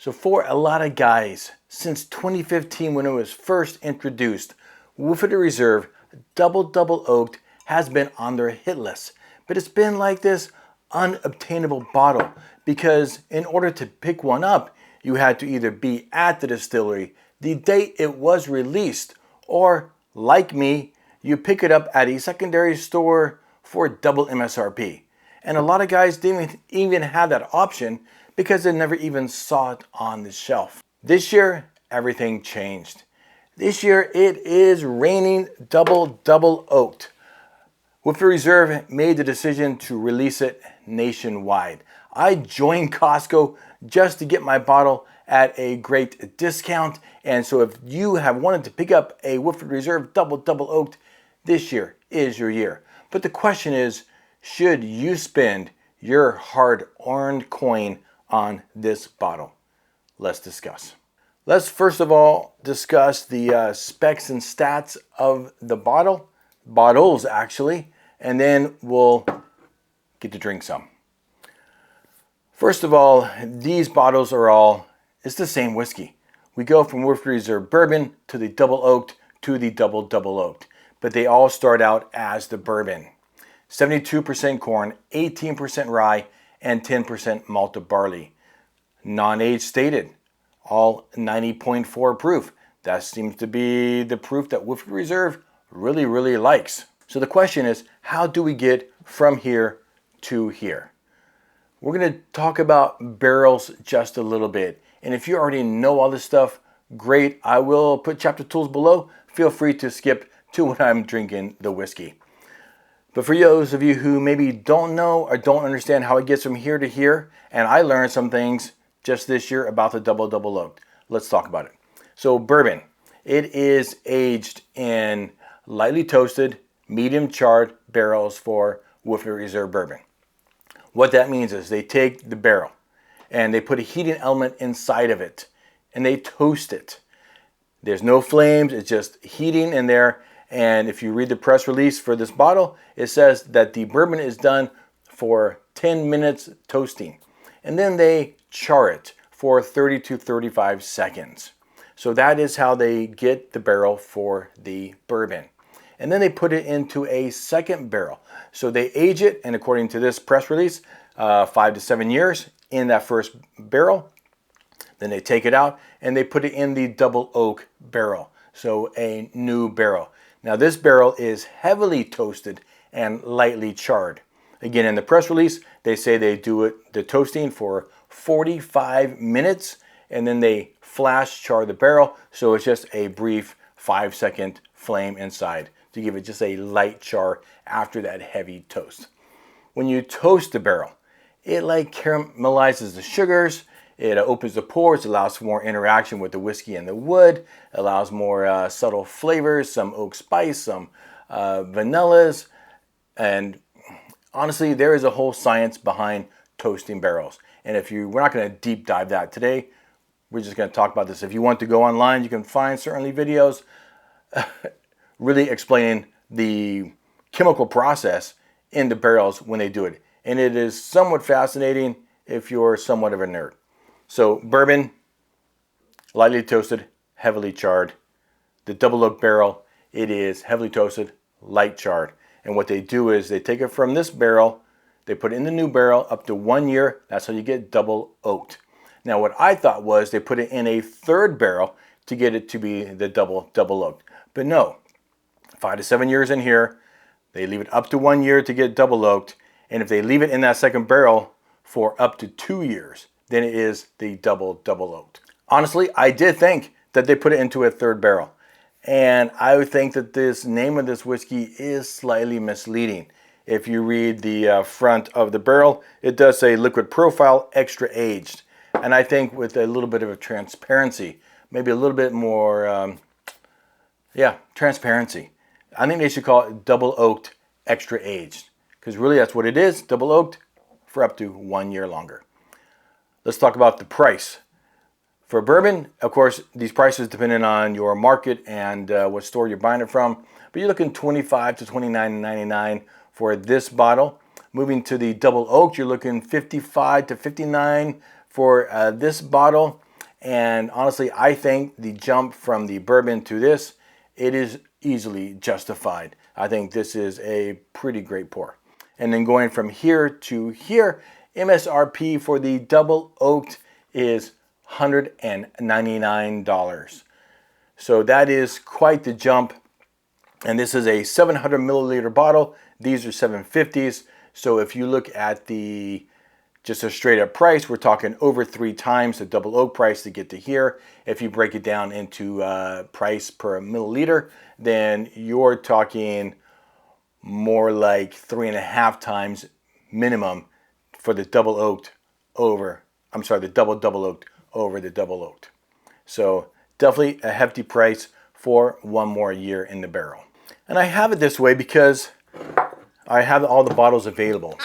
So for a lot of guys, since 2015 when it was first introduced, Woodford Reserve Double Oaked has been on their hit list. But it's been like this unobtainable bottle because in order to pick one up, you had to either be at the distillery the date it was released, or like me, you pick it up at a secondary store for double MSRP. And a lot of guys didn't even have that option because they never even saw it on the shelf. This year, everything changed. This year, it is raining double oaked. Woodford Reserve made the decision to release it nationwide. I joined Costco just to get my bottle at a great discount. And so if you have wanted to pick up a Woodford Reserve double oaked, this year is your year. But the question is, should you spend your hard-earned coin on this bottle? Let's discuss. Let's first of all discuss the specs and stats of the bottles actually, and then we'll get to drink some. First of all, these bottles are all, it's the same whiskey. We go from Woodford Reserve Bourbon to the double oaked to the double oaked, but they all start out as the bourbon. 72% corn, 18% rye, and 10% malted barley. Non-age stated, all 90.4 proof. That seems to be the proof that Woodford Reserve really likes. So the question is, how do we get from here to here? We're going to talk about barrels just a little bit. And if you already know all this stuff, great. I will put chapter tools below. Feel free to skip to when I'm drinking the whiskey. But for those of you who maybe don't know or don't understand how it gets from here to here, and I learned some things just this year about the double oaked. Let's talk about it. So bourbon, it is aged in lightly toasted, medium charred barrels for Woodford Reserve Bourbon. What that means is they take the barrel and they put a heating element inside of it and they toast it. There's no flames, it's just heating in there. And if you read the press release for this bottle, it says that the bourbon is done for 10 minutes toasting. And then they char it for 30 to 35 seconds. So that is how they get the barrel for the bourbon. And then they put it into a second barrel. So they age it, and according to this press release, 5 to 7 years in that first barrel. Then they take it out and they put it in the double oak barrel. So a new barrel. Now this barrel is heavily toasted and lightly charred. Again, in the press release, they say they do the toasting for 45 minutes and then they flash char the barrel. So it's just a brief 5-second flame inside to give it just a light char after that heavy toast. When you toast the barrel, it like caramelizes the sugars. It opens the pores, allows for more interaction with the whiskey and the wood, allows more subtle flavors, some oak spice, some vanillas, and honestly, there is a whole science behind toasting barrels. And we're not going to deep dive that today. We're just going to talk about this. If you want to go online, you can find certainly videos really explaining the chemical process in the barrels when they do it. And it is somewhat fascinating if you're somewhat of a nerd. So bourbon, lightly toasted, heavily charred. The double oak barrel, it is heavily toasted, light charred. And what they do is they take it from this barrel, they put it in the new barrel up to 1 year. That's how you get double oaked. Now what I thought was they put it in a third barrel to get it to be the double oaked. But no, 5 to 7 years in here, they leave it up to 1 year to get double oaked. And if they leave it in that second barrel for up to 2 years, then it is the double oaked. Honestly, I did think that they put it into a third barrel. And I would think that this name of this whiskey is slightly misleading. If you read the front of the barrel, it does say liquid profile extra aged. And I think with a little bit of a transparency, maybe a little bit more, transparency. I think they should call it double oaked extra aged. Because really that's what it is, double oaked for up to 1 year longer. Let's talk about the price. For bourbon, of course, these prices depending on your market and what store you're buying it from. But you're looking $25 to $29.99 for this bottle. Moving to the double oak, you're looking $55 to $59 for this bottle. And honestly, I think the jump from the bourbon to this, it is easily justified. I think this is a pretty great pour. And then going from here to here, MSRP for the double oaked is $199. So that is quite the jump. And this is a 700 milliliter bottle. These are 750s. So if you look at the just a straight up price, we're talking over 3 times the double oak price to get to here. If you break it down into price per milliliter, then you're talking more like 3.5 times minimum for the double oaked over, the double oaked over the double oaked. So definitely a hefty price for one more year in the barrel. And I have it this way because I have all the bottles available.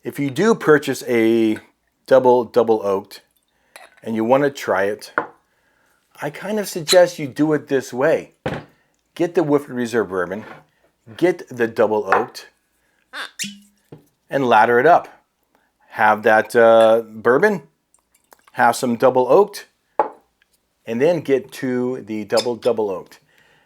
If you do purchase a double oaked and you want to try it, I kind of suggest you do it this way. Get the Woodford Reserve Bourbon, get the double oaked, and ladder it up. Have that bourbon, have some double oaked, and then get to the double oaked.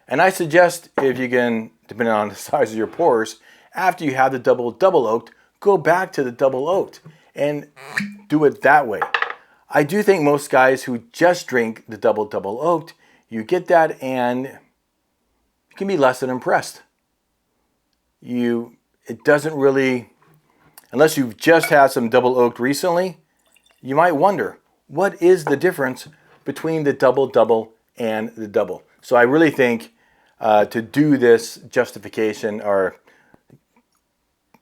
And I suggest, if you can, depending on the size of your pours, after you have the double oaked, go back to the double oaked and do it that way. I do think most guys who just drink the double oaked, you get that and you can be less than impressed. It doesn't really, unless you've just had some double oaked recently, you might wonder, what is the difference between the double and the double? So I really think to do this justification or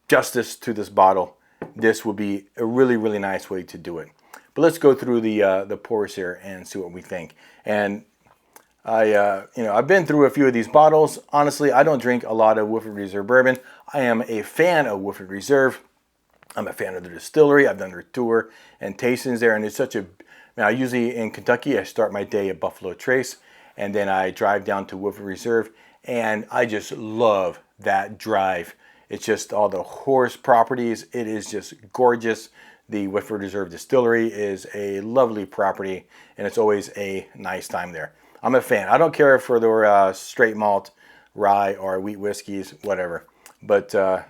justice to this bottle, this would be a really, really nice way to do it. But let's go through the pours here and see what we think. And I've been through a few of these bottles. Honestly, I don't drink a lot of Woodford Reserve bourbon. I am a fan of Woodford Reserve. I'm a fan of the distillery. I've done their tour and tastings there, and it's such a. Now, usually in Kentucky, I start my day at Buffalo Trace, and then I drive down to Woodford Reserve, and I just love that drive. It's just all the horse properties. It is just gorgeous. The Woodford Reserve Distillery is a lovely property, and it's always a nice time there. I'm a fan. I don't care for their straight malt, rye, or wheat whiskeys, whatever. But the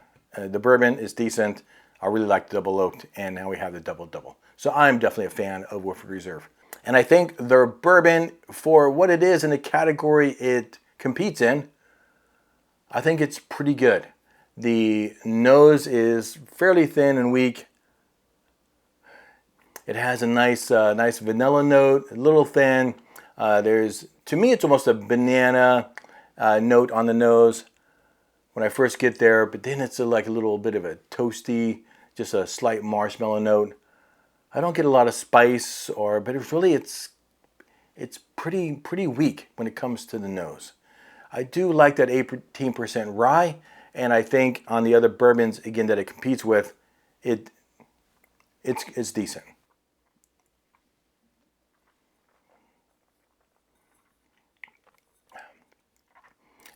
bourbon is decent. I really like the double oaked, and now we have the double. So I'm definitely a fan of Woodford Reserve. And I think their bourbon, for what it is in the category it competes in, I think it's pretty good. The nose is fairly thin and weak. It has a nice vanilla note, a little thin. To me, it's almost a banana note on the nose when I first get there, but then it's like a little bit of a toasty, just a slight marshmallow note. I don't get a lot of spice, but it's pretty weak when it comes to the nose. I do like that 18% rye, and I think on the other bourbons again that it competes with, it's decent.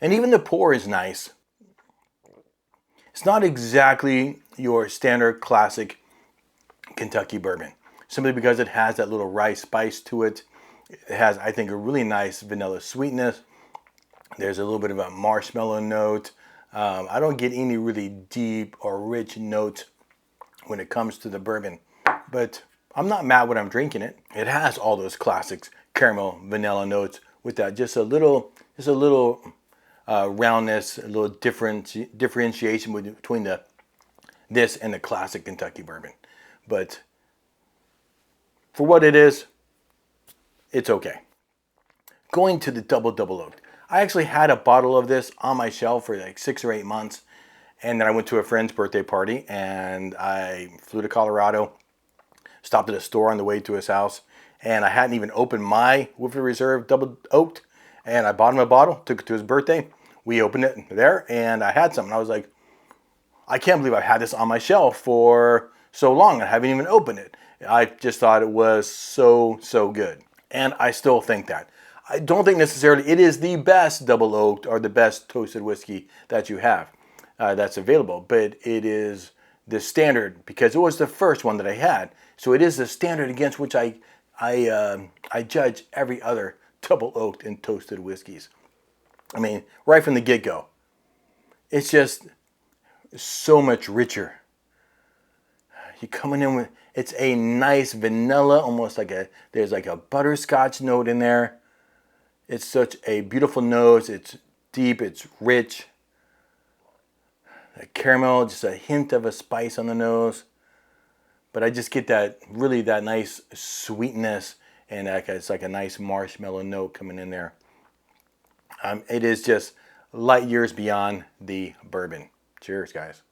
And even the pour is nice. It's not exactly your standard classic Kentucky bourbon, simply because it has that little rye spice to it. It has, I think, a really nice vanilla sweetness. There's a little bit of a marshmallow note. I don't get any really deep or rich notes when it comes to the bourbon, but I'm not mad when I'm drinking it. It has all those classics, caramel, vanilla notes with that just a little roundness, a little differentiation between this and the classic Kentucky bourbon. But for what it is, it's okay. Going to the double oaked. I actually had a bottle of this on my shelf for like 6 or 8 months. And then I went to a friend's birthday party and I flew to Colorado, stopped at a store on the way to his house, and I hadn't even opened my Woodford Reserve double oaked. And I bought him a bottle, took it to his birthday. We opened it there and I had some. And I was like, I can't believe I've had this on my shelf for so long. I haven't even opened it. I just thought it was so good. And I still think that. I don't think necessarily it is the best double oaked or the best toasted whiskey that you have that's available, but it is the standard because it was the first one that I had. So it is the standard against which I I judge every other double oaked and toasted whiskeys. I mean, right from the get-go, it's just so much richer. You coming in with, it's a nice vanilla, almost like there's like a butterscotch note in there. It's such a beautiful nose. It's deep, it's rich. The caramel, just a hint of a spice on the nose. But I just get that, really that nice sweetness, and it's like a nice marshmallow note coming in there. It is just light years beyond the bourbon. Cheers, guys.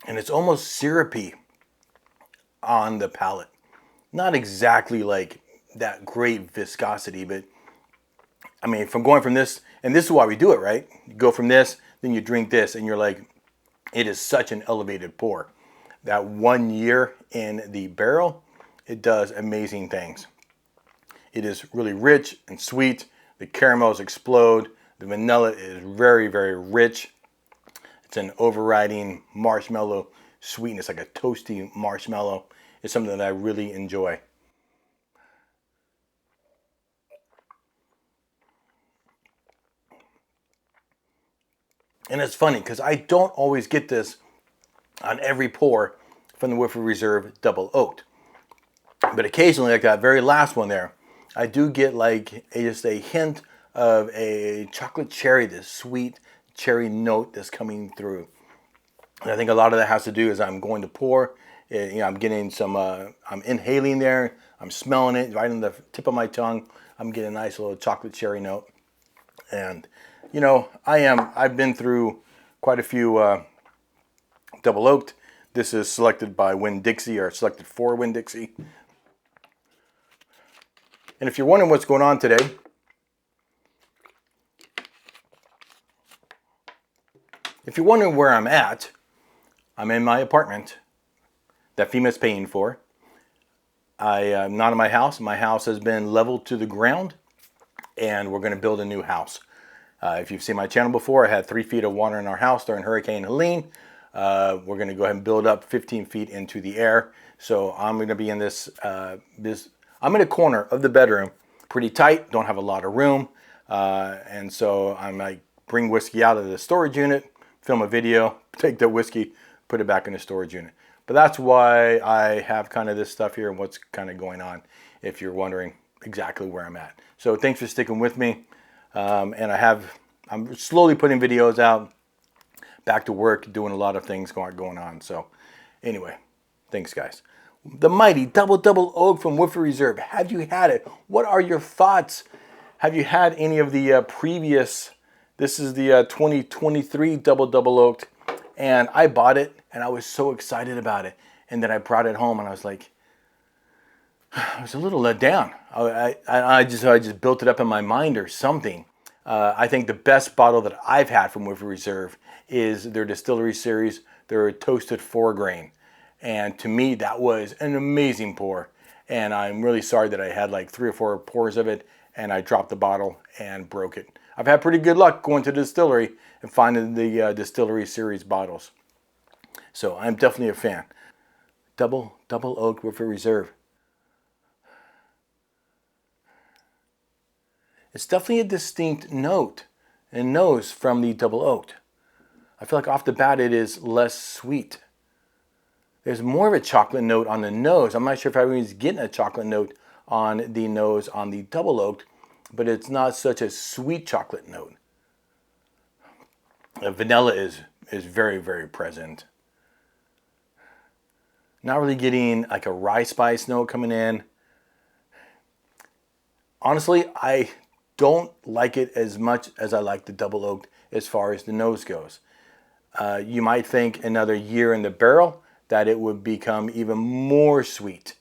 And it's almost syrupy on the palate. Not exactly like that great viscosity, but I mean, from going from this, and this is why we do it, right? You go from this, then you drink this, and you're like, it is such an elevated pour. That 1 year in the barrel, it does amazing things. It is really rich and sweet. The caramels explode. The vanilla is very, very rich. It's an overriding marshmallow sweetness, like a toasty marshmallow. It's something that I really enjoy. And it's funny because I don't always get this on every pour from the Woodford Reserve Double Oaked. But occasionally, like that very last one there, I do get like just a hint of a chocolate cherry, this sweet cherry note that's coming through. And I think a lot of that has to do is I'm going to pour, I'm getting some, I'm inhaling there, I'm smelling it right on the tip of my tongue. I'm getting a nice little chocolate cherry note. And, I've been through quite a few double oaked. This is selected by Winn-Dixie, or selected for Winn-Dixie. And if you're wondering what's going on today, if you're wondering where I'm at, I'm in my apartment that FEMA's paying for. I'm not in my house. My house has been leveled to the ground, and we're going to build a new house. If you've seen my channel before, I had 3 feet of water in our house during Hurricane Helene. We're going to go ahead and build up 15 feet into the air. So I'm going to be in I'm in a corner of the bedroom, pretty tight, don't have a lot of room. And so I might bring whiskey out of the storage unit, film a video, take the whiskey, put it back in the storage unit. But that's why I have kind of this stuff here and what's kind of going on, if you're wondering exactly where I'm at. So thanks for sticking with me. And I'm slowly putting videos out, back to work, doing a lot of things going on. So anyway, thanks guys. The mighty Double Oak from Woodford Reserve. Have you had it? What are your thoughts? Have you had any of the previous, this is the 2023 Double Oaked, and I bought it and I was so excited about it. And then I brought it home and I was like, I was a little let down. I just built it up in my mind or something. I think the best bottle that I've had from Woodford Reserve is their distillery series, their toasted 4-grain. And to me, that was an amazing pour. And I'm really sorry that I had like 3 or 4 pours of it and I dropped the bottle and broke it. I've had pretty good luck going to the distillery and finding the distillery series bottles. So I'm definitely a fan. Double Oaked Woodford Reserve. It's definitely a distinct note and nose from the Double Oaked. I feel like off the bat it is less sweet. There's more of a chocolate note on the nose. I'm not sure if everyone's getting a chocolate note on the nose on the Double Oaked, but it's not such a sweet chocolate note. The vanilla is very, very present. Not really getting like a rye spice note coming in. Honestly, I don't like it as much as I like the Double Oaked as far as the nose goes. You might think another year in the barrel that it would become even more sweet.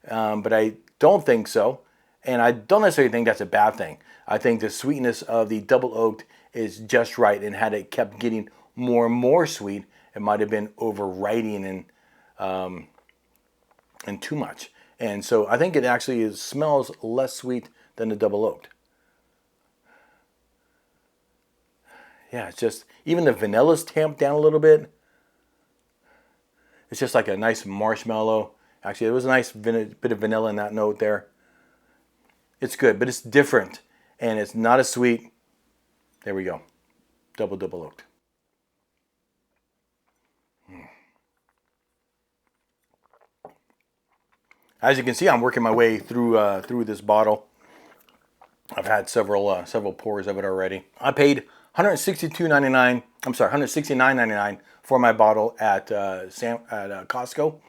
But I don't think so. And I don't necessarily think that's a bad thing. I think the sweetness of the Double Oaked is just right, and had it kept getting more and more sweet, it might have been overriding and too much. And so I think it actually smells less sweet than the Double Oaked. Yeah, it's just, even the vanilla's tamped down a little bit. It's just like a nice marshmallow. Actually, there was a nice bit of vanilla in that note there. It's good, but it's different, and it's not as sweet. There we go. Double oaked. As you can see, I'm working my way through this bottle. I've had several pours of it already. I paid $162.99. I'm sorry, $169.99 for my bottle at Costco,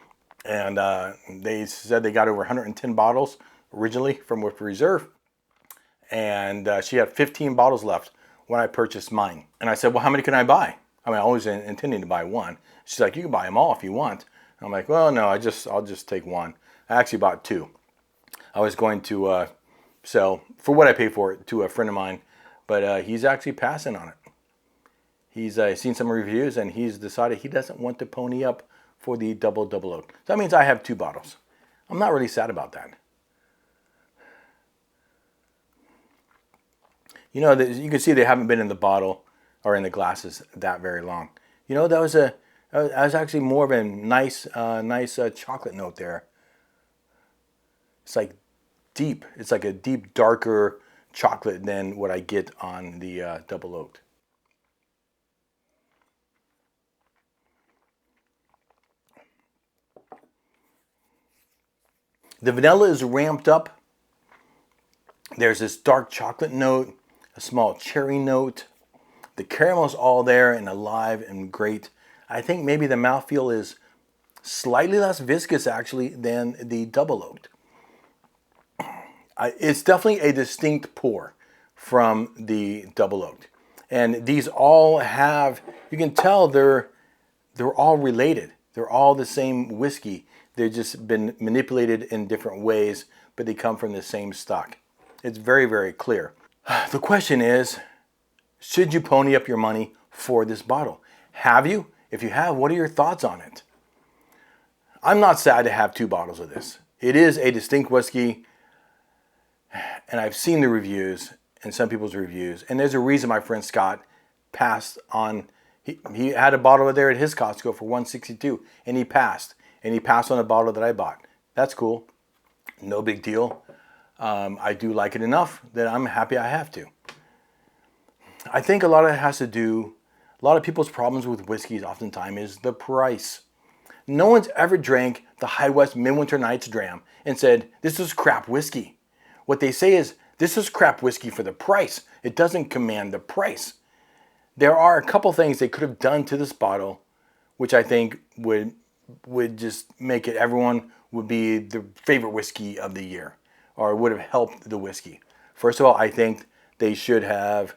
and they said they got over 110 bottles originally from Woodford Reserve, and she had 15 bottles left when I purchased mine. And I said, well, how many can I buy? I mean, I was intending to buy one. She's like, you can buy them all if you want. And I'm like, well, no, I'll just take one. I actually bought two. I was going to sell for what I paid for it to a friend of mine, but he's actually passing on it. He's seen some reviews, and he's decided he doesn't want to pony up for the double oak. So that means I have two bottles. I'm not really sad about that. You know, you can see they haven't been in the bottle or in the glasses that very long. You know, that was actually more of a nice chocolate note there. It's like deep. It's like a deep, darker chocolate than what I get on the double oaked. The vanilla is ramped up. There's this dark chocolate note, a small cherry note. The caramel's all there and alive and great. I think maybe the mouthfeel is slightly less viscous actually than the double oaked. It's definitely a distinct pour from the double oaked. And these all have, you can tell they're all related. They're all the same whiskey. They've just been manipulated in different ways, but they come from the same stock. It's very, very clear. The question is, should you pony up your money for this bottle? Have you? If you have, what are your thoughts on it? I'm not sad to have two bottles of this. It is a distinct whiskey, and I've seen the reviews and some people's reviews, and there's a reason my friend Scott passed on. He had a bottle there at his Costco for $162, and he passed. And he passed on a bottle that I bought. That's cool. No big deal. I do like it enough that I'm happy I have to. I think a lot of it has to do, a lot of people's problems with whiskeys oftentimes is the price. No one's ever drank the High West Midwinter Nights Dram and said, this is crap whiskey. What they say is, this is crap whiskey for the price. It doesn't command the price. There are a couple things they could have done to this bottle, which I think would just make it, everyone would be the favorite whiskey of the year, or would have helped the whiskey. First of all, I think they should have,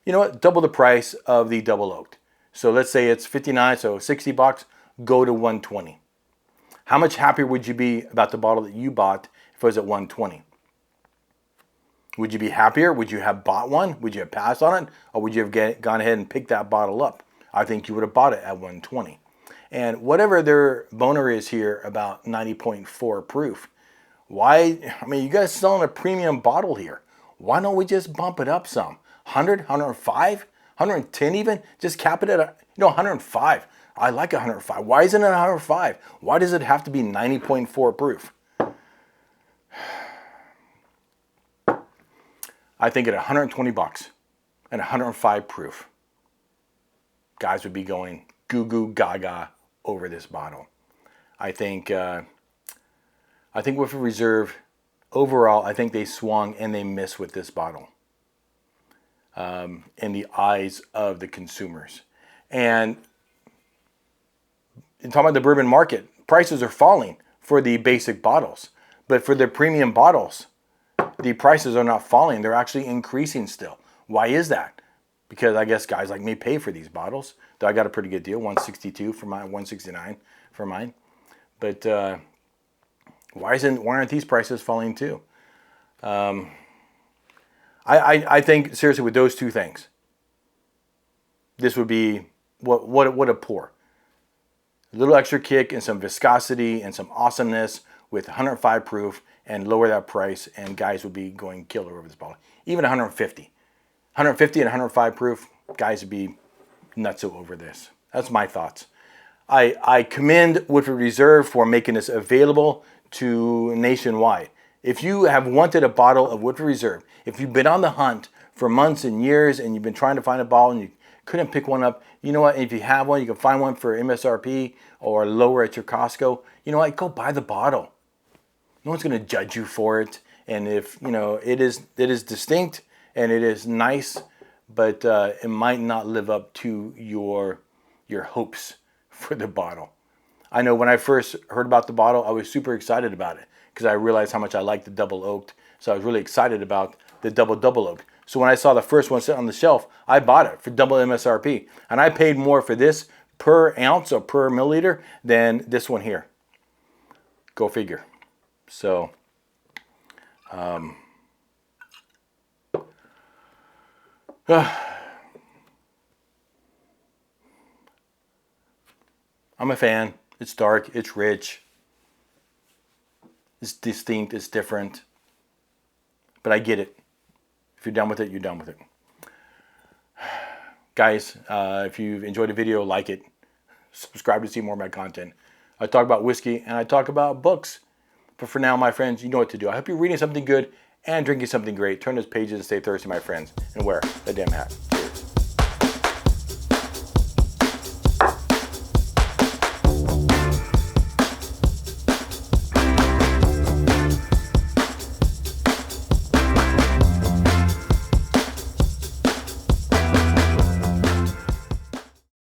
you know what, double the price of the double oaked. So let's say it's 59, so 60 bucks, go to 120. How much happier would you be about the bottle that you bought if it was at 120? Would you be happier? Would you have bought one? Would you have passed on it? Or would you have gone ahead and picked that bottle up? I think you would have bought it at 120. And whatever their boner is here about 90.4 proof, why, I mean, you guys selling a premium bottle here. Why don't we just bump it up some? 100, 105, 110 even? Just cap it at, 105. I like 105. Why isn't it 105? Why does it have to be 90.4 proof? I think at 120 bucks and 105 proof, guys would be going goo goo gaga over this bottle. I think Woodford Reserve, overall, I think they swung and they missed with this bottle in the eyes of the consumers. And talking about the bourbon market, prices are falling for the basic bottles, but for the premium bottles, the prices are not falling. They're actually increasing still. Why is that? Because I guess guys like me pay for these bottles. Though I got a pretty good deal, $162 for mine, $169 for mine. But why aren't these prices falling too? I think seriously with those two things, this would be what a pour. A little extra kick and some viscosity and some awesomeness with 105 proof, and lower that price, and guys would be going killer over this bottle. Even 150. 150 and 105 proof, guys would be nutso over this. That's my thoughts. I commend Woodford Reserve for making this available to nationwide. If you have wanted a bottle of Woodford Reserve, if you've been on the hunt for months and years and you've been trying to find a bottle and you couldn't pick one up, you know what? If you have one, you can find one for MSRP or lower at your Costco. You know what? Go buy the bottle. No one's going to judge you for it. And if, you know, it is distinct and it is nice, but it might not live up to your hopes for the bottle. I know when I first heard about the bottle, I was super excited about it because I realized how much I liked the double oaked. So I was really excited about the double oaked. So when I saw the first one sit on the shelf, I bought it for double MSRP. And I paid more for this per ounce or per milliliter than this one here. Go figure. So, I'm a fan. It's dark, it's rich, it's distinct, it's different. But I get it. If you're done with it, you're done with it. Guys, if you've enjoyed the video, like it. Subscribe to see more of my content. I talk about whiskey and I talk about books. But for now, my friends, you know what to do. I hope you're reading something good and drinking something great. Turn those pages and stay thirsty, my friends. And wear the damn hat.